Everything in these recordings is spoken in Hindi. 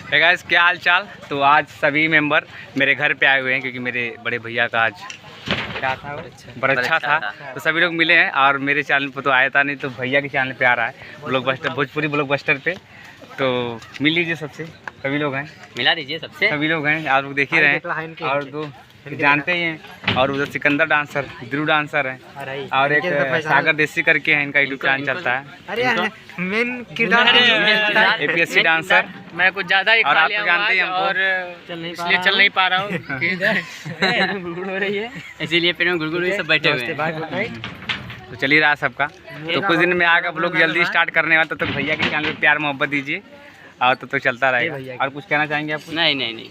है गाइस, क्या हाल चाल। तो आज सभी मेंबर मेरे घर पे आए हुए हैं क्योंकि मेरे बड़े भैया का आज क्या था, बरच्छा था। तो सभी लोग मिले हैं और मेरे चैनल पर तो आया था नहीं, तो भैया के चैनल पे आ रहा है ब्लॉकबस्टर, भोजपुरी ब्लॉकबस्टर पे। तो मिल लीजिए सबसे, सभी लोग हैं, मिला दीजिए सबसे, सभी लोग हैं, आप लोग देख ही रहे हैं। और दो जानते ही हैं, और उधर सिकंदर डांसर, ध्रुव डांसर है, और एक सागर देसी करके है, इनका यूट्यूब चैनल चलता है। अरे मेन किरदार APSC डांसर, मैं कुछ ज़्यादा ही और आप तो जानते ही हमको, और इसलिए चल नहीं पा रहा हूँ हो रही है, इसीलिए पेट में गुड़गुड़ सब बैठे हुए हैं। तो चल ही रहा सबका। तो कुछ दिन में आगे आप लोग जल्दी स्टार्ट करने वाले, तो भैया के चैनल पे प्यार मोहब्बत दीजिए, और तो चलता रहेगा। और कुछ कहना चाहेंगे आप? नहीं।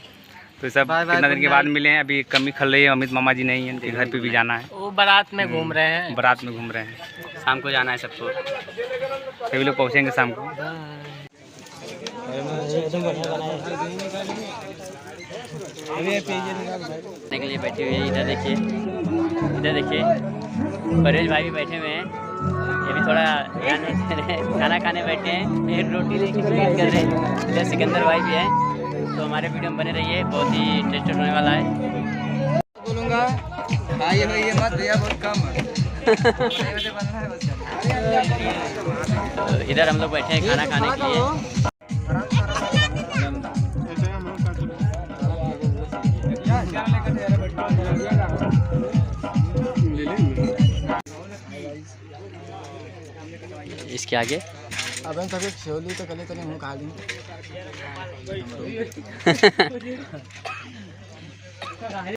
तो सब कितना दिन के बाद मिले हैं, अभी कमी खल रही है, अमित मामा जी नहीं है, उनके घर पे भी जाना है, वो बारात में घूम रहे हैं, बारात में घूम रहे हैं, शाम को जाना है सबको, सभी लोग पहुँचेंगे शाम को। के लिए बैठे हुए हैं, इधर देखिए परेश भाई भी बैठे हुए हैं, ये भी थोड़ा ध्यान नहीं दे रहे हैं, खाना खाने बैठे हैं, एक रोटी लेके वेट कर रहे हैं। इधर सिकंदर भाई भी है, तो हमारे वीडियो में बने रहिए, बहुत ही टेस्टेड होने वाला है। बोलूँगा ये मत भैया, बहुत कम है। तो इधर हम लोग बैठे हैं खाना खाने के लिए। इसके आगे अब हम कभी छोली तो कले तने मुँह खा ली।